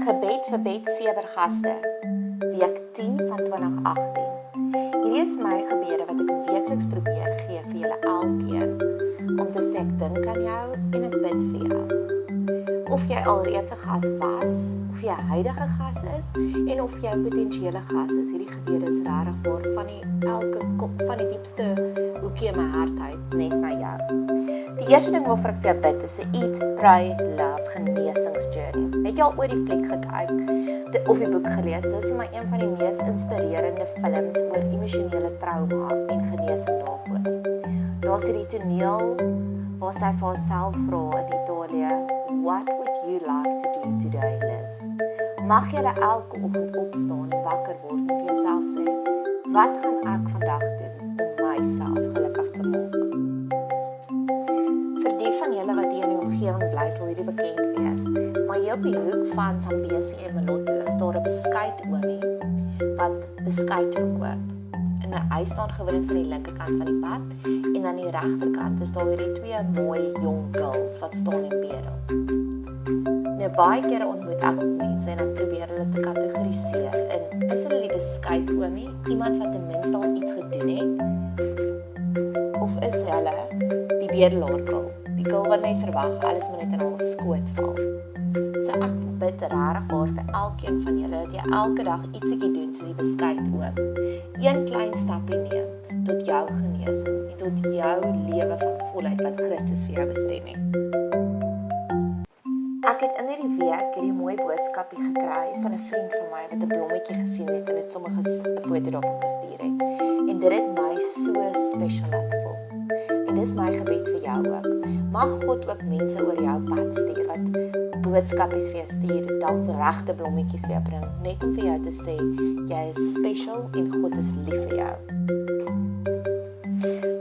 Gebed vir bedsewergaste, week 10 van 2018. Hierdie is my gebede wat ek weekliks probeer gee vir julle elkeen, om te sê ek dink aan jou en ek bid vir jou. Of jy alreeds 'n gas was, of jy 'n huidige gas is, en of jy 'n potensiële gas is, hierdie gebede is regtig waar van die diepste hoekie in my hart uit, net na jou. Die eerste ding waarvoor ek vir jou bid is 'n Eat, Pray, Love genesingsjourney. Het jy al ooit die fliek gekyk of die boek gelees? Dit is maar een van die mees inspirerende films oor emosionele trauma en genesing daarvoor. Daar's hierdie toneel waar sy vir haarself vra in Italië, "What would you like to do today, Liz?" Mag jy elke oggend opstaan en wakker word en vir jouself sê, "Wat gaan ek vandag doen om myself gelukkig te maak?" Vir die van julle wat hier in die omgewing bly, sal hierdie bekend wees. Maar hier op die hoek van Zambesi en Malotto is daar 'n beskuit oomie wat beskuit verkoop. En hy staan gewoonlik aan die linkerkant van die pad en aan die regterkant is daar hierdie twee mooi jong girls wat staan en bedel. Nou baie kere ontmoet ek ook mense en ek probeer hulle te kategoriseer in, is hulle die beskuit oomie, iemand wat ten minste al iets gedoen het, of is hulle die bedelaar girl, die girl wat net verwag alles moet net in haar skoot val. So ek bid regtig waar vir elkeen van julle dat jy elke dag ietsiekie doen soos die beskuit oom. Een klein stapie neem tot jou genesing en tot jou lewe van volheid wat Christus vir jou bestem het. Ek het in hierdie week hierdie mooi boodskapie gekry van 'n vriend van my wat 'n blommetjie gesien het en het sommer 'n foto daarvan gestuur het. En dit het my so special laat voel. En dis my gebed vir jou ook. Mag God ook mense oor jou pad stuur wat boodskapies vir jou stuur, dalk regte blommetjies vir jou bring, net om vir jou te sê, jy is special en God is lief vir jou.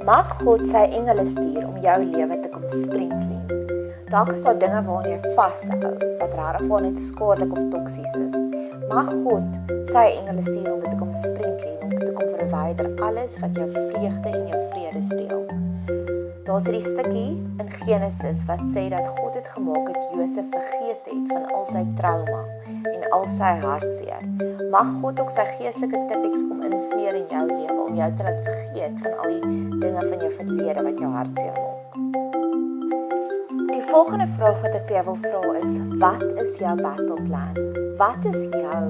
Mag God sy engele stuur om jou lewe te kom sprenkling. Dalk is daar dinge waaraan jy vashou, wat regtig waar net skadelik of toksies is. Mag God sy engele stuur om dit te kom sprenkling, om te kom verwyder alles wat jou vreugde en jou vrede steel. Daar's hierdie stukkie in Genesis wat sê dat God het gemaak dat Josef vergeet het van al sy trauma en al sy hartseer. Mag God ook sy geestelike tippies kom insmeer in jou lewe om jou te laat vergeet van al die dinge van jou verlede wat jou hartseer maak. Die volgende vraag wat ek vir jou wil vra is, wat is jou battle plan? Wat is jou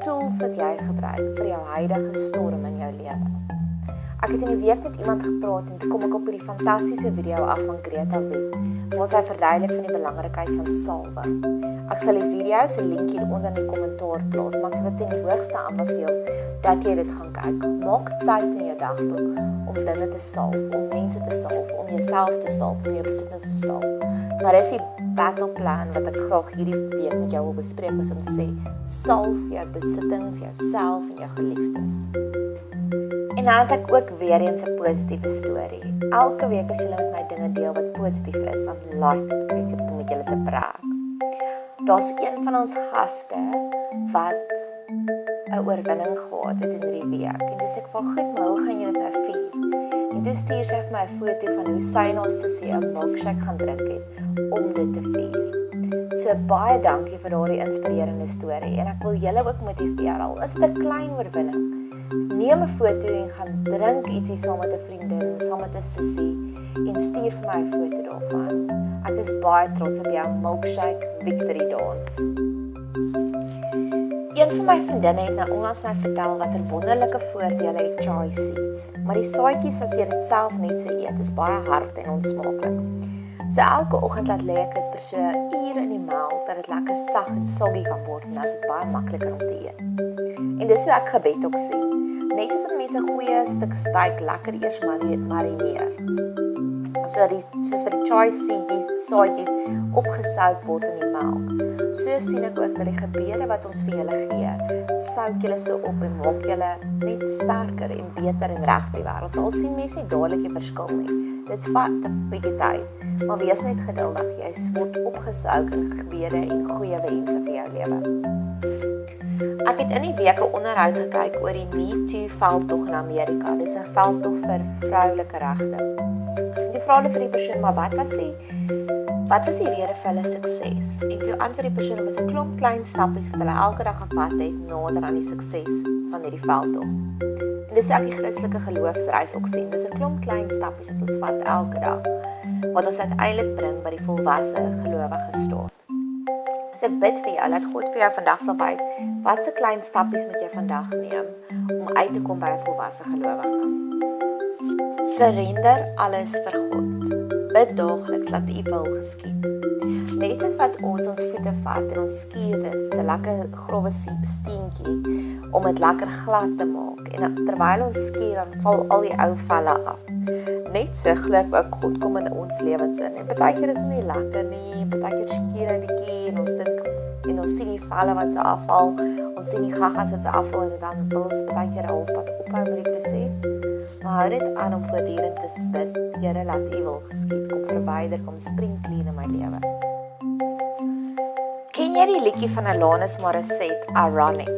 tools wat jy gebruik vir jou huidige storm in jou lewe? Ek het in die week met iemand gepraat en toe kom ek op hierdie fantastiese video af van Greta Wet, waar sy verduidelik van die belangrikheid van salwe. Ek sal die video se link hier onder in die kommentaar plaas, maar ek sal dit ten hoogste aanbeveel dat jy dit gaan kyk. Maak tyd in jou dagboek om dinge te salf, om mense te salf, om jouself te salf, om jou besittings te salf. Maar dis die battle plan wat ek graag hierdie week met jou wil bespreek, is om te sê, salf jou besittings, jouself en jou geliefdes. En dan het ek ook weer eens 'n positiewe storie. Elke week as julle met my dinge deel wat positief is, dan like ek dit om met julle te praat. Daar's een van ons gaste wat 'n oorwinning gehad het in hierdie week. En dis ek van goed, maar hoe gaan jy dit nou vier? En toe stuur sy vir my 'n foto van hoe sy en haar sussie 'n milkshake gaan drink het om dit te vier. So baie dankie vir daardie inspirerende storie en ek wil julle ook motiveer, al is dit 'n klein oorwinning. Neem 'n foto en gaan drink ietsie saam met 'n vriendin, saam met 'n sussie en stuur vir my 'n foto daarvan. Ek is baie trots op jou milkshake victory dance. Een van my vriendinne het nou onlangs my vertel wat wonderlike voordele het chai seeds. Maar die saadjies as jy dit self net so eet, is baie hard en onsmaaklik. So elke oggend laat lê ek dit vir so 'n uur in die melk dat dit lekker sag en soggy kan word en dan is dit baie makliker om te eet. En dis hoe ek gebed ook sien. Net soos wat mense 'n goeie stuk steak lekker eers marineer. Of soos vir die chai saadjies opgesout word in die melk. So sien ek ook dat die gebede wat ons vir julle gee, sout julle so op en maak julle net sterker en beter en reg by die wêreld. So al sien mense nie dadelik die verskil nie. Dit vat 'n bietjie tyd, maar wees net geduldig. Jy word opgesout in gebede en goeie wense vir jou lewe. Ek het in die week 'n onderhoud gekyk oor die Me Too veldtog in Amerika. Dis 'n veldtog vir vroulike regte. Die vra hulle vir die persoon, maar wat was die Wat was die rede vir hulle sukses? En jou antwoord die persoon was 'n klomp klein stappies wat hulle elke dag gevat het nader aan die sukses van hierdie veldtog. En dis ook die Christelike geloofsreis ook sien. Dis 'n klomp klein stappies wat ons vat elke dag wat ons uiteindelik bring by die volwasse gelowige staat. So ek bid vir jou dat God vir jou vandag sal wys watse klein stappies moet jy vandag neem om uit te kom by 'n volwasse gelowige. Surrender alles vir God. Bid daagliks dat U wil geskied. Net soos wat ons voete vat en ons skuur dit, 'n lekker grouwe steentjie om dit lekker glad te maak. En terwyl ons skuur dan val al die ou velle af. Net so glo ek ook God kom in ons lewens in. En partykeer is dit nie lekker nie, partykeer skuur hy bietjie en ons dink en ons sien die velle wat so afval, ons sien die gaggas wat so afval en dan wil ons partykeer halfpad ophou met die proses. Maar hou dit aan om voortdurend te bid, Here laat U wil geskied, kom verwyder, kom springkleen in my lewe. Ken jy die liedjie van Alanis Morissette, Ironic?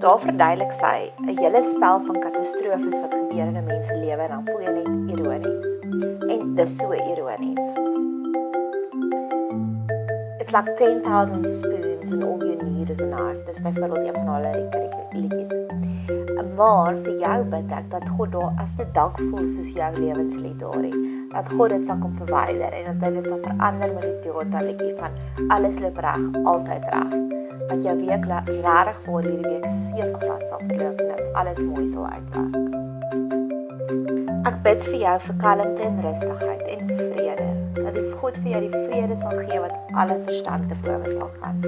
Daar verduidelik sy 'n hele stel van katastrofes wat gebeur in 'n mens se lewe en dan voel jy net ironies. En dis so ironies. It's like 10,000 spoons and all you need is a knife. Dis byvoorbeeld een van hulle liedjies. Maar vir jou bid ek dat God daar as dit dalk voel soos jou lewenslied daarin, dat God dit sal kom verwyder en dat hy dit sal verander met die Toyota liedjie van alles loop reg, altyd reg. Dat jou week regtig vir hierdie week sekerglad sal verloop en dat alles mooi sal uitwerk. Ek bid vir jou vir kalmte en rustigheid en vrede, dat die God vir jou die vrede sal gee wat alle verstand te bowe sal gaan.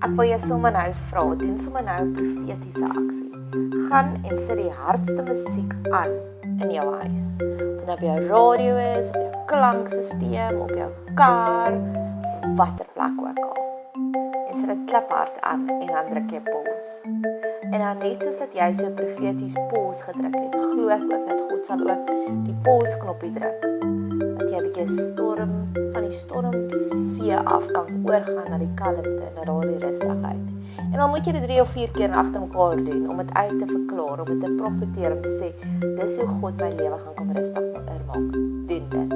Ek wil jou sommer nou vra, doen sommer nou 'n profetiese aksie. Gaan en sit die hardste musiek aan in jou huis. Of dit op jou radio is, op jou klanksysteem, op jou kar, watter plek ook al. En sit dit kliphard aan en dan druk jy pause. En dan net soos wat jy so profeties pause gedruk het, glo ek ook dat God sal ook die pause knoppie druk. Dat jy 'n bietjie van die stormsee af kan oorgaan na die kalmte en na daardie rustigheid. En dan moet jy dit 3 of 4 keer agter mekaar doen om dit uit te verklaar, om dit te profeteer, om te sê, dis hoe God my lewe gaan kom rustig maak. Doen dit.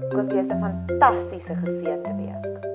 Ek hoop jy het 'n fantastiese geseënde week.